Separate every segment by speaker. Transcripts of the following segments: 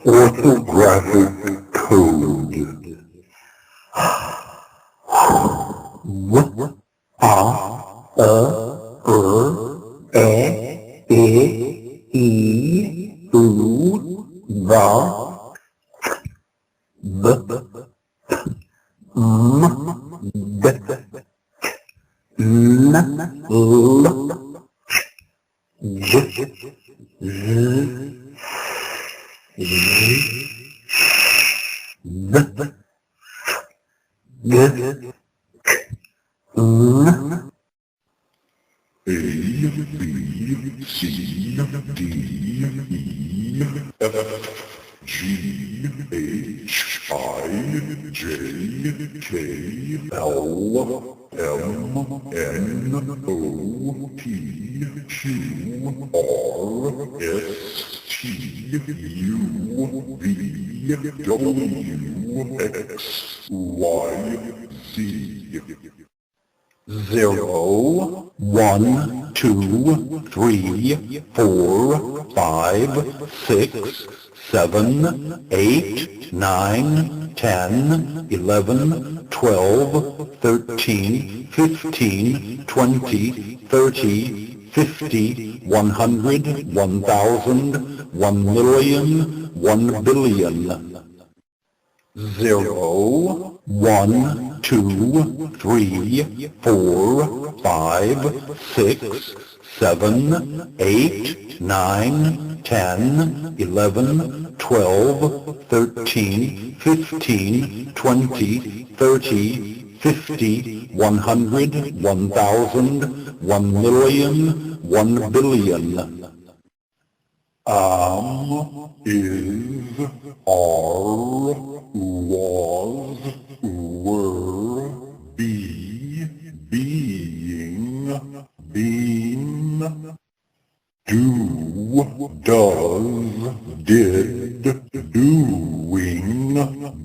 Speaker 1: Orthographic code. A, B, C, D, E, F, G, H, I, J, K, L, M, N, O, P, Q, R, S, T, U, V, W, X, Y, Z. 0, 1, 2, 3, 4, 5, 6, 7, 8, 9, 10, 11, 12, 13, 15, 20, 30, 50, 100, 1,000, 1,000,000, 1,000,000,000. 0, 1, 2, 3, 4, 5, 6, 7, 8, 9, 10, 11, 12, 13, 15, 20, 30, 50, 100, 1,000, 1,000,000, 1,000,000,000. Is, are, was, were, be, being, been, do, does, did, doing,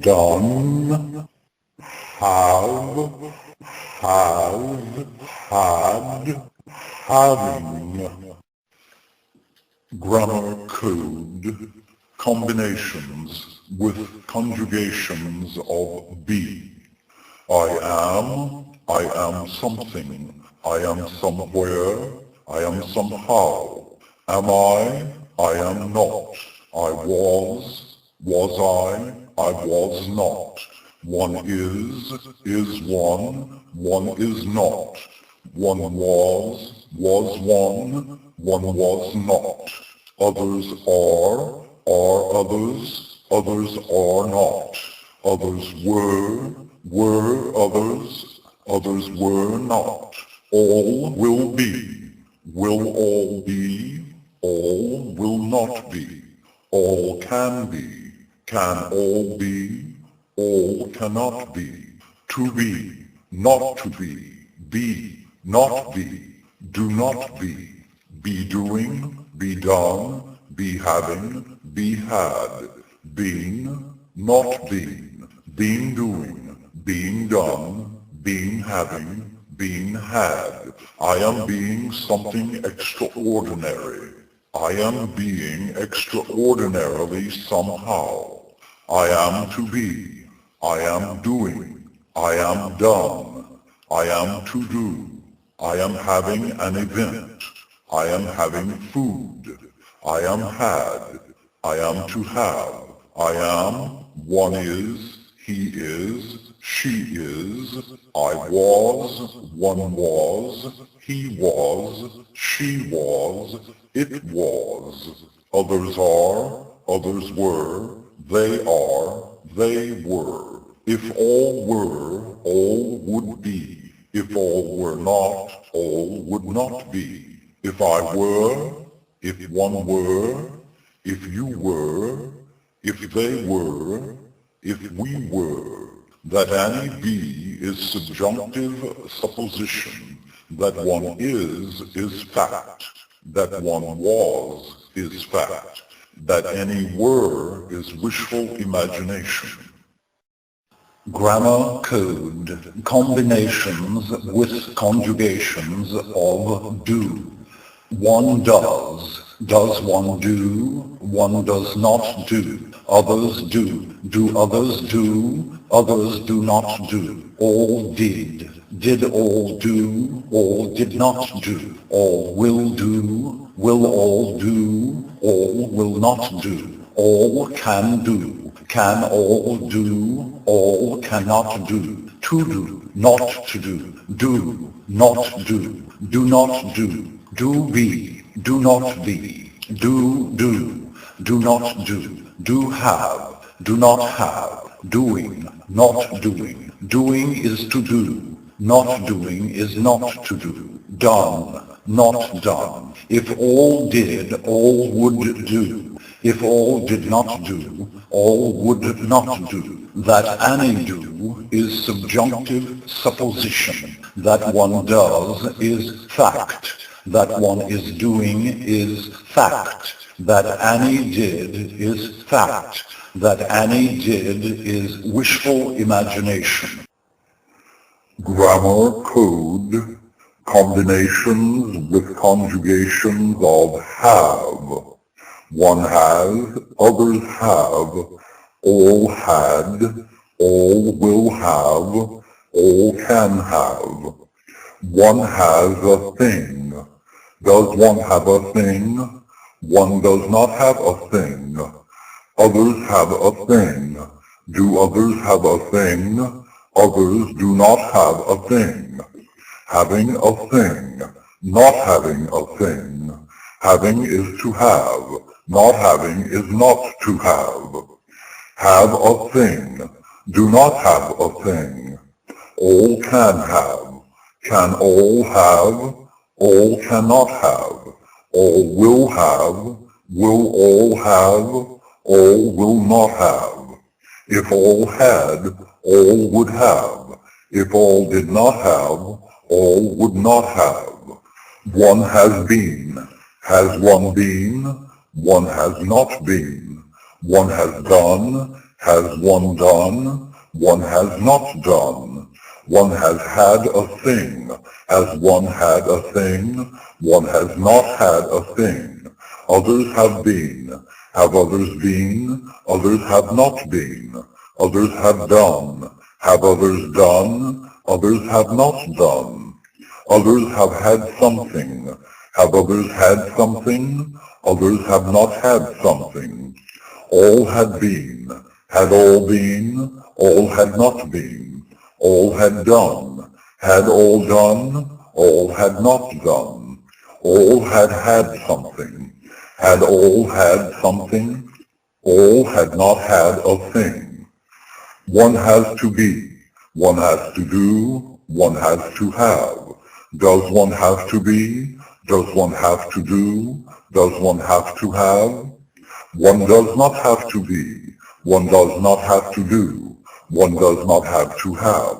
Speaker 1: done, have, has, had, having. Grammar code, combinations with conjugations of be. I am something, I am somewhere, I am somehow. Am I am not. I was I was not. One is one is not. One was one was not. Others are others are not. Others were others were not. All will be, all be, all will not be. All can be, can all be, all cannot be. To be, not to be, not be, do not be doing, be done, be having, be had, being, not being doing, being done, being having, being had. I am being something extraordinary. I am being extraordinarily somehow. I am to be. I am doing. I am done. I am to do. I am having an event. I am having food. I am had. I am to have. I am, one is, he is, she is. I was, one was, he was, she was, it was. Others are, others were, they are, they were. If all were, all would be. If all were not, all would not be. If I were, if one were, if you were, if they were, if we were. That any be is subjunctive supposition. That one is fact. That one was is fact. That any were is wishful imagination.
Speaker 2: Grammar code, combinations with conjugations of do. One does one do, one does not do. Others do others do, others do not do. All did all do, all did not do. All will all do, all will not do. All can all do, all cannot do. To do, not to do, not do not do be, do not be, do not do not have, doing, not doing. Doing is to do, not doing is not to do. Done, not done. If all did, all would do. If all did not do, all would not do. That any do is subjunctive supposition. That one does is fact. That one is doing is fact. That any did is fact. That any did is wishful imagination.
Speaker 1: Grammar code, combinations with conjugations of have. One has, others have, all had, all will have, all can have. One has a thing. Does one have a thing? One does not have a thing. Others have a thing. Do others have a thing? Others do not have a thing. Having a thing. Not having a thing. Having is to have. Not having is not to have. Have a thing. Do not have a thing. All can have. Can all have? All cannot have. All will have. Will all have? All will not have. If all had, all would have. If all did not have, all would not have. One has been. Has one been? One has not been. One has done. Has one done? One has not done. One has had a thing. Has one had a thing? One has not had a thing. Others have been. Have others been? Others have not been. Others have done. Have others done? Others have not done. Others have had something. Have others had something? Others have not had something. All had been. Had all been? All had not been. All had done. Had all done? All had not done. All had had something. Had all had something? All had not had a thing. One has to be. One has to do. One has to have. Does one have to be? Does one have to do? Does one have to have? One does not have to be. One does not have to do. One does not have to have.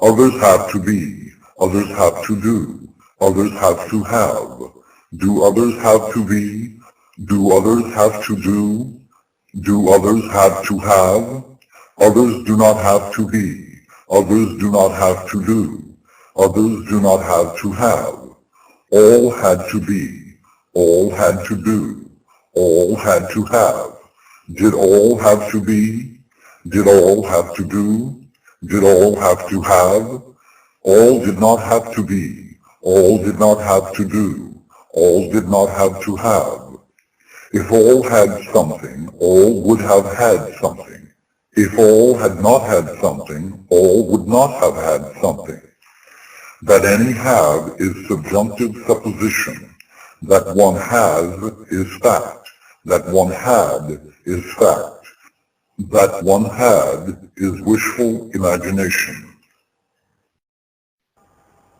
Speaker 1: Others have to be. Others have to do. Others have to have. Do others have to be? Do others have to do? Do others have to have? Others do not have to be. Others do not have to do. Others do not have to have. All had to be. All had to do. All had to have. Did all have to be? Did all have to do? Did all have to have? All did not have to be. All did not have to do. All did not have to have. If all had something, all would have had something. If all had not had something, all would not have had something. That any have is subjunctive supposition. That one has is fact. That one had is fact. That one had is wishful imagination.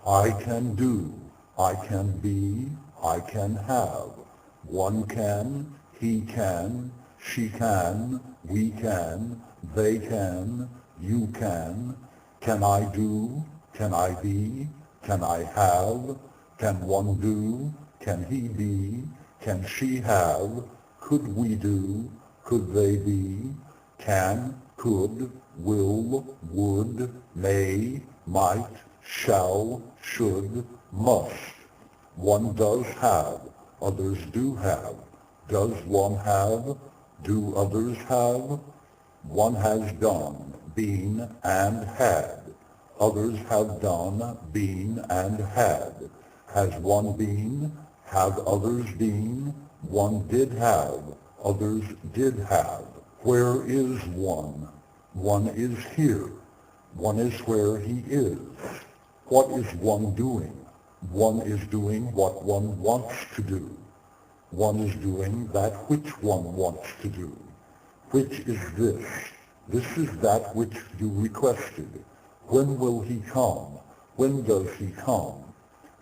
Speaker 2: I can do, I can be, I can have. One can, he can, she can, we can, they can, you can. Can I do? Can I be? Can I have? Can one do? Can he be? Can she have? Could we do? Could they be? Can, could, will, would, may, might, shall, should, must. One does have, others do have. Does one have? Do others have? One has done, been, and had. Others have done, been, and had. Has one been? Have others been? One did have, others did have. Where is one? One is here. One is where he is. What is one doing? One is doing what one wants to do. One is doing that which one wants to do. Which is this? This is that which you requested. When will he come? When does he come?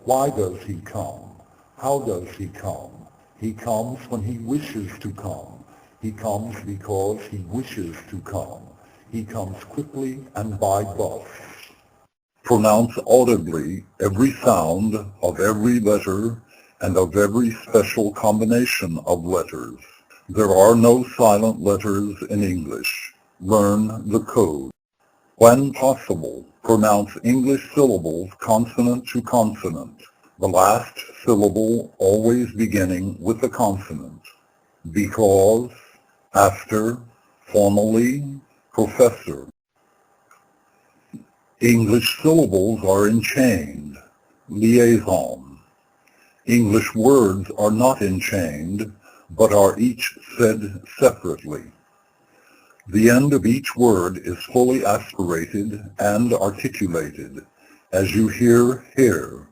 Speaker 2: Why does he come? How does he come? He comes when he wishes to come. He comes because he wishes to come. He comes quickly and by bus.
Speaker 1: Pronounce audibly every sound of every letter and of every special combination of letters. There are no silent letters in English. Learn the code. When possible, pronounce English syllables consonant to consonant, the last syllable always beginning with a consonant. Because, after, formally, professor. English syllables are enchained, liaison. English words are not enchained, but are each said separately. The end of each word is fully aspirated and articulated, as you hear here,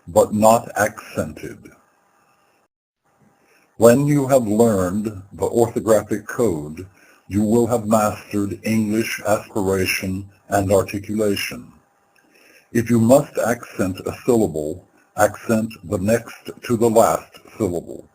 Speaker 1: but not accented. When you have learned the orthographic code, you will have mastered English aspiration and articulation. If you must accent a syllable, accent the next to the last syllable.